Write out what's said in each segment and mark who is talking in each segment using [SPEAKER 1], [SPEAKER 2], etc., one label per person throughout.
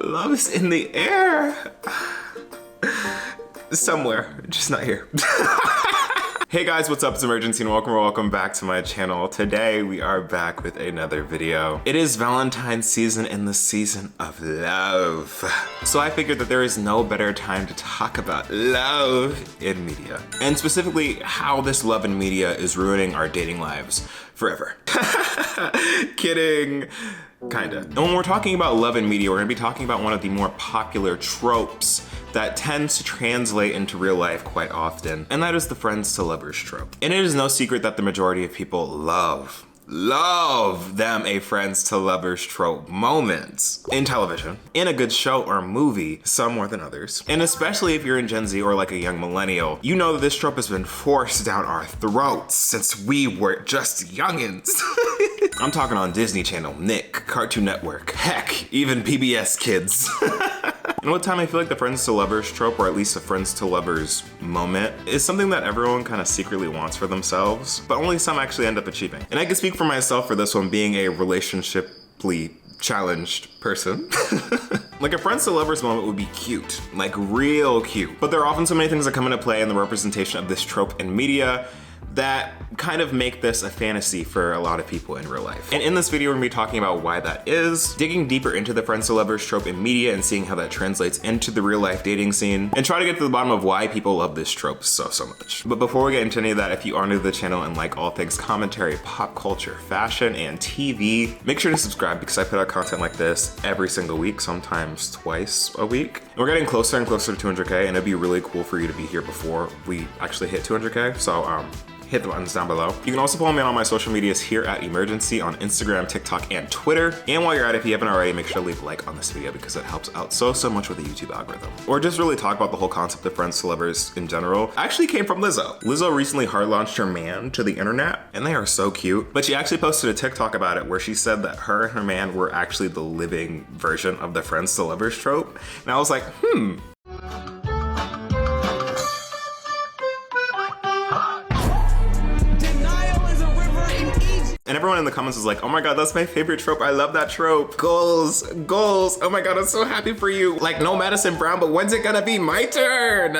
[SPEAKER 1] Love's in the air. Somewhere, just not here. Hey guys, what's up? It's Imurgency and welcome back to my channel. Today we are back with another video. It is Valentine's season and the season of love. So I figured that there is no better time to talk about love in media. And specifically how this love in media is ruining our dating lives forever. Kidding. Kinda. And when we're talking about love in media, we're gonna be talking about one of the more popular tropes that tends to translate into real life quite often, and that is the friends to lovers trope. And it is no secret that the majority of people love them a friends to lovers trope moment in television, in a good show or movie, some more than others. And especially if you're in Gen Z or like a young millennial, you know that this trope has been forced down our throats since we were just youngins. I'm talking on Disney Channel, Nick, Cartoon Network, heck, even PBS Kids. And with time, I feel like the friends to lovers trope, or at least a friends to lovers moment, is something that everyone kind of secretly wants for themselves, but only some actually end up achieving. And I can speak for myself for this one, being a relationshiply challenged person. Like a friends to lovers moment would be cute, like real cute. But there are often so many things that come into play in the representation of this trope in media that kind of make this a fantasy for a lot of people in real life. And in this video, we're gonna be talking about why that is, digging deeper into the friends to lovers trope in media and seeing how that translates into the real life dating scene, and try to get to the bottom of why people love this trope so much. But before we get into any of that, if you are new to the channel and like all things commentary, pop culture, fashion, and TV, make sure to subscribe because I put out content like this every single week, sometimes twice a week. And we're getting closer and closer to 200K, and it'd be really cool for you to be here before we actually hit 200K. So hit the buttons down below. You can also follow me on all my social medias here at Imurgency on Instagram, TikTok, and Twitter. And while you're at it, if you haven't already, make sure to leave a like on this video because it helps out so much with the YouTube algorithm. Or just really talk about the whole concept of friends to lovers in general. Actually came from Lizzo. Lizzo recently hard launched her man to the internet, and they are so cute. But she actually posted a TikTok about it where she said that her and her man were actually the living version of the friends to lovers trope. And I was like, And everyone in the comments was like, oh my God, that's my favorite trope. I love that trope. Goals. Oh my God, I'm so happy for you. Like, no Madison Brown, but when's it gonna be my turn?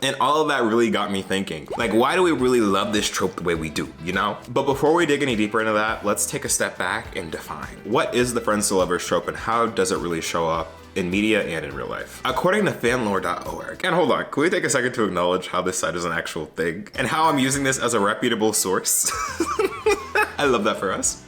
[SPEAKER 1] And all of that really got me thinking, like, why do we really love this trope the way we do, you know? But before we dig any deeper into that, let's take a step back and define. What is the friends to lovers trope and how does it really show up in media and in real life? According to fanlore.org, and hold on, can we take a second to acknowledge how this site is an actual thing and how I'm using this as a reputable source? I love that for us.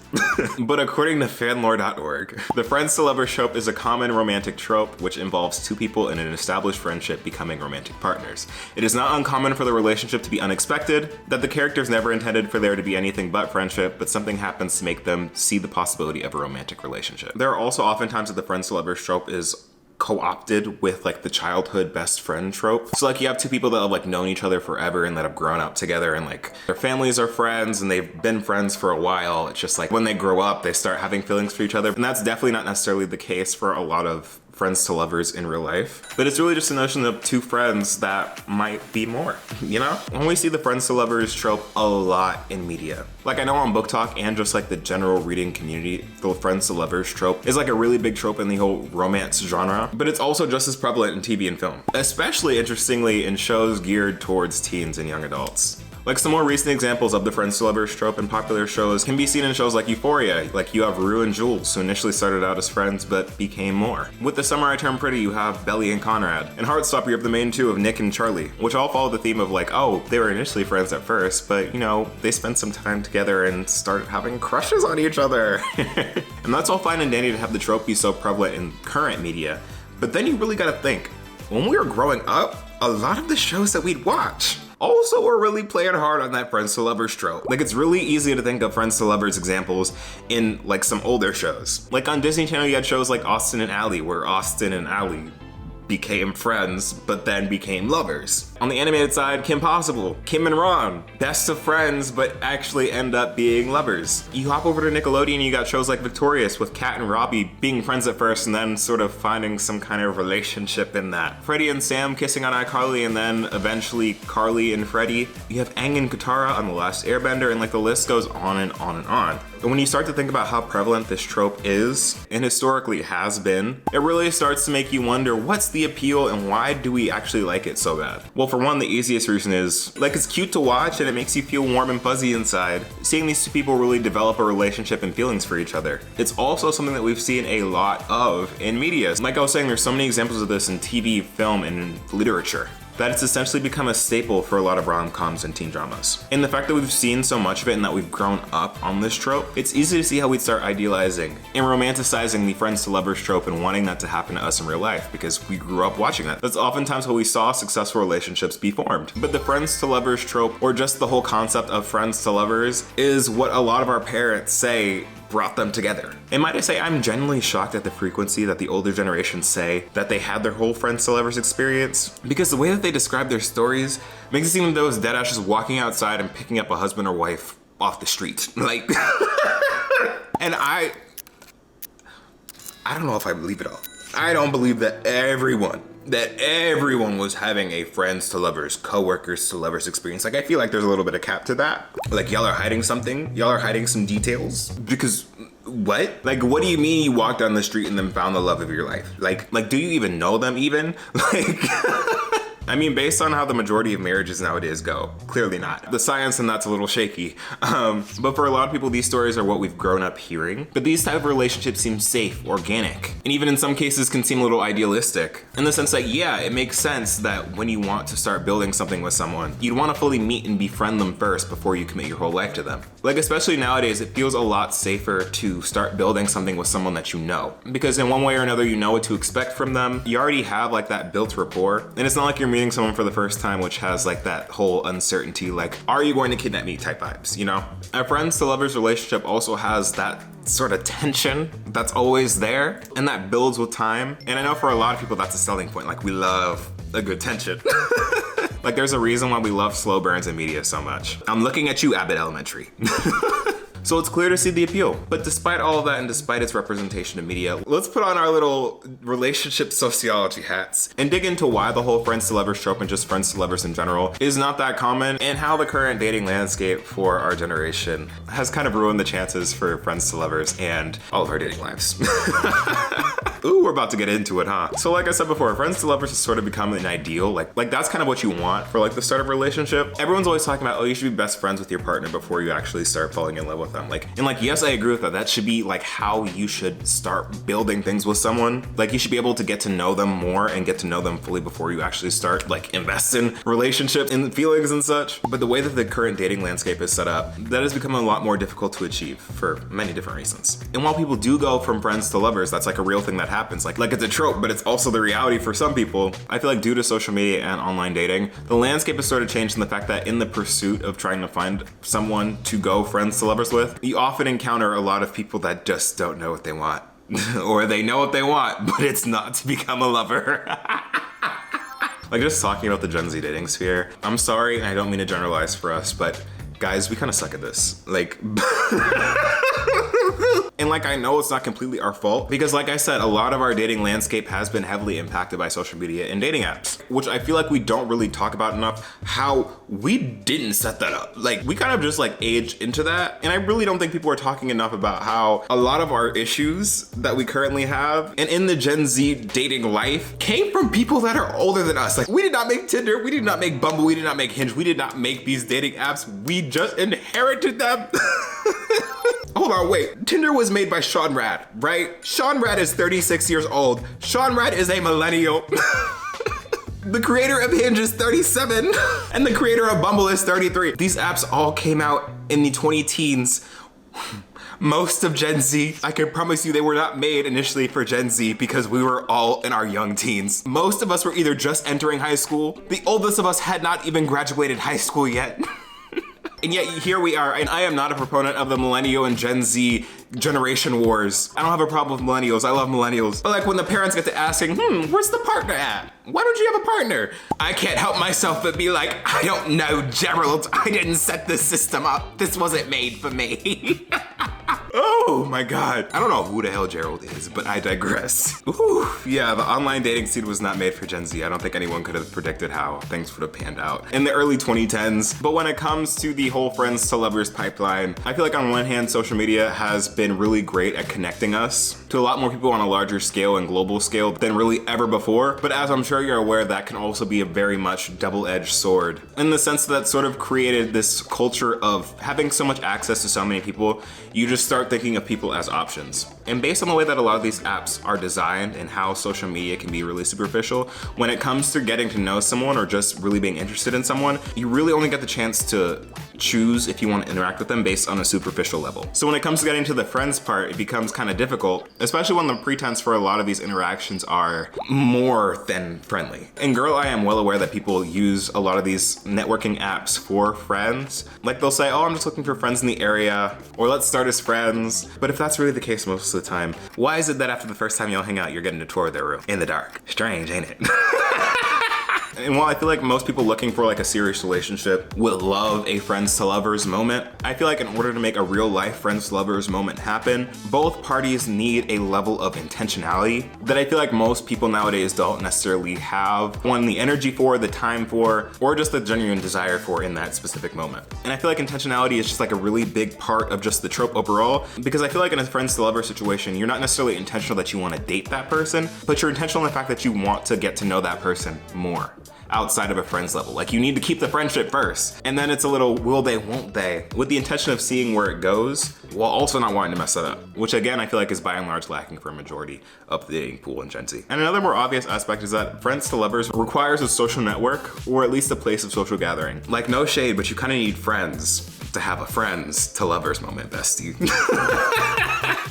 [SPEAKER 1] But according to fanlore.org, the friends to lovers trope is a common romantic trope which involves two people in an established friendship becoming romantic partners. It is not uncommon for the relationship to be unexpected, that the characters never intended for there to be anything but friendship, but something happens to make them see the possibility of a romantic relationship. There are also oftentimes that the friends to lovers trope is co-opted with like the childhood best friend trope. So like you have two people that have like known each other forever and that have grown up together and like their families are friends and they've been friends for a while. It's just like when they grow up, they start having feelings for each other. And that's definitely not necessarily the case for a lot of friends to lovers in real life. But it's really just a notion of two friends that might be more, you know? When we see the friends to lovers trope a lot in media. Like I know on Book Talk and just like the general reading community, the friends to lovers trope is like a really big trope in the whole romance genre, but it's also just as prevalent in TV and film. Especially interestingly in shows geared towards teens and young adults. Like some more recent examples of the friends to lovers trope in popular shows can be seen in shows like Euphoria. Like you have Rue and Jules, who initially started out as friends but became more. With The Summer I Turned Pretty, you have Belly and Conrad. In Heartstopper, you have the main two of Nick and Charlie, which all follow the theme of like, oh, they were initially friends at first, but you know, they spent some time together and started having crushes on each other. And that's all fine and dandy to have the trope be so prevalent in current media, but then you really gotta think, when we were growing up, a lot of the shows that we'd watch also we're really playing hard on that friends to lovers trope. Like it's really easy to think of friends to lovers examples in like some older shows. Like on Disney Channel, you had shows like Austin and Ally, where Austin and Ally became friends, but then became lovers. On the animated side, Kim Possible, Kim and Ron, best of friends, but actually end up being lovers. You hop over to Nickelodeon, you got shows like Victorious with Kat and Robbie being friends at first and then sort of finding some kind of relationship in that. Freddie and Sam kissing on iCarly and then eventually Carly and Freddie. You have Aang and Katara on The Last Airbender, and like the list goes on and on and on. And when you start to think about how prevalent this trope is, and historically has been, it really starts to make you wonder what's the appeal and why do we actually like it so bad? Well, for one, the easiest reason is, like, it's cute to watch and it makes you feel warm and fuzzy inside, seeing these two people really develop a relationship and feelings for each other. It's also something that we've seen a lot of in media. Like I was saying, there's so many examples of this in TV, film, and literature, that it's essentially become a staple for a lot of rom-coms and teen dramas. And the fact that we've seen so much of it and that we've grown up on this trope, it's easy to see how we'd start idealizing and romanticizing the friends to lovers trope and wanting that to happen to us in real life because we grew up watching that. That's oftentimes how we saw successful relationships be formed. But the friends to lovers trope, or just the whole concept of friends to lovers, is what a lot of our parents say brought them together. And might I say, I'm genuinely shocked at the frequency that the older generations say that they had their whole friends to lovers experience, because the way that they describe their stories makes it seem like those deadass just walking outside and picking up a husband or wife off the street. Like, and I don't know if I believe it all. I don't believe that everyone was having a friends to lovers, co-workers to lovers experience. Like, I feel like there's a little bit of cap to that. Like, y'all are hiding something. Y'all are hiding some details. Because what? Like, what do you mean you walked down the street and then found the love of your life? Like, do you even know them even? Like, I mean, based on how the majority of marriages nowadays go, clearly not. The science in that's a little shaky. But for a lot of people, these stories are what we've grown up hearing. But these type of relationships seem safe, organic, and even in some cases can seem a little idealistic. In the sense that, yeah, it makes sense that when you want to start building something with someone, you'd want to fully meet and befriend them first before you commit your whole life to them. Like, especially nowadays, it feels a lot safer to start building something with someone that you know. Because in one way or another, you know what to expect from them. You already have like that built rapport. And it's not like you're meeting someone for the first time, which has like that whole uncertainty, like, are you going to kidnap me type vibes, you know? A friends to lovers relationship also has that sort of tension that's always there and that builds with time. And I know for a lot of people that's a selling point. Like, we love a good tension. Like, there's a reason why we love slow burns in media so much. I'm looking at you, Abbott Elementary. So it's clear to see the appeal. But despite all of that and despite its representation in media, let's put on our little relationship sociology hats and dig into why the whole friends to lovers trope and just friends to lovers in general is not that common, and how the current dating landscape for our generation has kind of ruined the chances for friends to lovers and all of our dating lives. Ooh, we're about to get into it, huh? So like I said before, friends to lovers has sort of become an ideal. Like that's kind of what you want for like the start of a relationship. Everyone's always talking about, oh, you should be best friends with your partner before you actually start falling in love with them. Like, and like, yes, I agree with that. That should be like how you should start building things with someone. Like, you should be able to get to know them more and get to know them fully before you actually start like invest in relationship and feelings and such. But the way that the current dating landscape is set up, that has become a lot more difficult to achieve for many different reasons. And while people do go from friends to lovers, that's like a real thing that happens. Like it's a trope, but it's also the reality for some people. I feel like due to social media and online dating, the landscape has sort of changed in the fact that in the pursuit of trying to find someone to go friends to lovers with, you often encounter a lot of people that just don't know what they want. Or they know what they want, but it's not to become a lover. Like, just talking about the Gen Z dating sphere, I'm sorry, and I don't mean to generalize for us, but guys, we kind of suck at this. Like, and like, I know it's not completely our fault because like I said, a lot of our dating landscape has been heavily impacted by social media and dating apps, which I feel like we don't really talk about enough, how we didn't set that up. Like, we kind of just like aged into that. And I really don't think people are talking enough about how a lot of our issues that we currently have and in the Gen Z dating life came from people that are older than us. Like, we did not make Tinder, we did not make Bumble, we did not make Hinge, we did not make these dating apps. We just inherited them. Hold on, wait. Tinder was made by Sean Rad, right? Sean Rad is 36 years old. Sean Rad is a millennial. The creator of Hinge is 37, and the creator of Bumble is 33. These apps all came out in the 20-teens. Most of Gen Z, I can promise you they were not made initially for Gen Z because we were all in our young teens. Most of us were either just entering high school. The oldest of us had not even graduated high school yet. And yet here we are, and I am not a proponent of the millennial and Gen Z generation wars. I don't have a problem with millennials. I love millennials. But like when the parents get to asking, where's the partner at? Why don't you have a partner? I can't help myself but be like, I don't know, Gerald. I didn't set this system up. This wasn't made for me. Oh my God. I don't know who the hell Gerald is, but I digress. Ooh, yeah, the online dating scene was not made for Gen Z. I don't think anyone could have predicted how things would have panned out in the early 2010s. But when it comes to the whole friends to lovers pipeline, I feel like on one hand, social media has been really great at connecting us to a lot more people on a larger scale and global scale than really ever before. But as I'm sure you're aware, that can also be a very much double-edged sword in the sense that sort of created this culture of having so much access to so many people, you just start thinking of people as options. And based on the way that a lot of these apps are designed and how social media can be really superficial, when it comes to getting to know someone or just really being interested in someone, you really only get the chance to choose if you want to interact with them based on a superficial level. So when it comes to getting to the friends part, it becomes kind of difficult, especially when the pretense for a lot of these interactions are more than friendly. And girl, I am well aware that people use a lot of these networking apps for friends. Like they'll say, oh, I'm just looking for friends in the area, or let's start as friends. But if that's really the case most of the time, why is it that after the first time y'all hang out, you're getting a tour of their room in the dark? Strange, ain't it? And while I feel like most people looking for like a serious relationship would love a friends to lovers moment, I feel like in order to make a real life friends to lovers moment happen, both parties need a level of intentionality that I feel like most people nowadays don't necessarily have one, the energy for, the time for, or just the genuine desire for in that specific moment. And I feel like intentionality is just like a really big part of just the trope overall, because I feel like in a friends to lovers situation, you're not necessarily intentional that you want to date that person, but you're intentional in the fact that you want to get to know that person more outside of a friends level. Like you need to keep the friendship first. And then it's a little will they, won't they, with the intention of seeing where it goes, while also not wanting to mess it up, which again, I feel like is by and large lacking for a majority of the dating pool in Gen Z. And another more obvious aspect is that friends to lovers requires a social network, or at least a place of social gathering. Like no shade, but you kind of need friends to have a friends to lovers moment, bestie.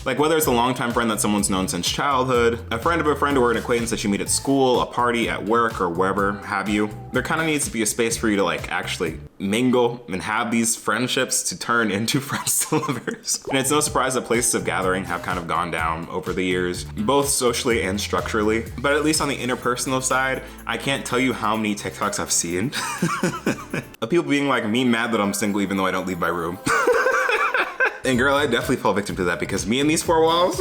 [SPEAKER 1] Like whether it's a longtime friend that someone's known since childhood, a friend of a friend, or an acquaintance that you meet at school, a party, at work, or wherever have you, there kind of needs to be a space for you to like actually mingle and have these friendships to turn into friends to lovers. And it's no surprise that places of gathering have kind of gone down over the years, both socially and structurally. But at least on the interpersonal side, I can't tell you how many TikToks I've seen of people being like, me mad that I'm single even though I don't leave my room. And girl, I definitely fall victim to that because me and these four walls,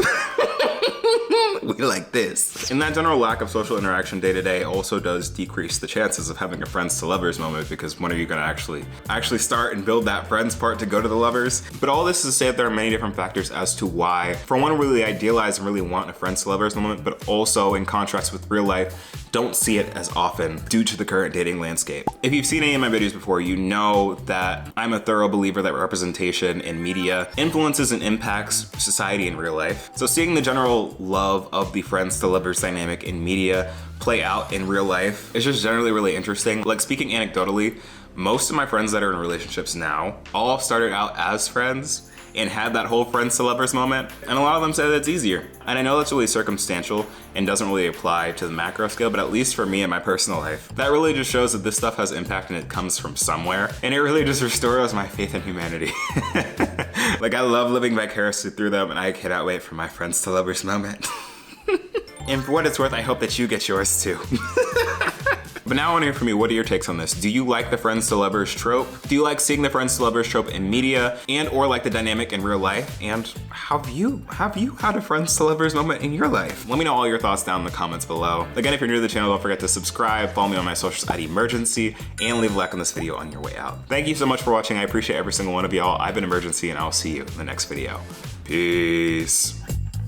[SPEAKER 1] we like this. And that general lack of social interaction day to day also does decrease the chances of having a friends to lovers moment, because when are you gonna actually start and build that friends part to go to the lovers? But all this is to say that there are many different factors as to why, for one, really idealize and really want a friends to lovers moment, but also in contrast with real life, don't see it as often due to the current dating landscape. If you've seen any of my videos before, you know that I'm a thorough believer that representation in media influences and impacts society in real life. So seeing the general love of the friends to lovers dynamic in media play out in real life is just generally really interesting. Like speaking anecdotally, most of my friends that are in relationships now all started out as friends and had that whole friends to lovers moment. And a lot of them say that it's easier. And I know that's really circumstantial and doesn't really apply to the macro scale, but at least for me in my personal life, that really just shows that this stuff has impact and it comes from somewhere. And it really just restores my faith in humanity. Like I love living vicariously through them, and I cannot wait for my friends to lovers moment. And for what it's worth, I hope that you get yours too. But now I want to hear from you. What are your takes on this? Do you like the friends to lovers trope? Do you like seeing the friends to lovers trope in media, and or like the dynamic in real life? And have you had a friends to lovers moment in your life? Let me know all your thoughts down in the comments below. Again, if you're new to the channel, don't forget to subscribe, follow me on my socials at Imurgency, and leave a like on this video on your way out. Thank you so much for watching. I appreciate every single one of y'all. I've been Imurgency, and I'll see you in the next video. Peace.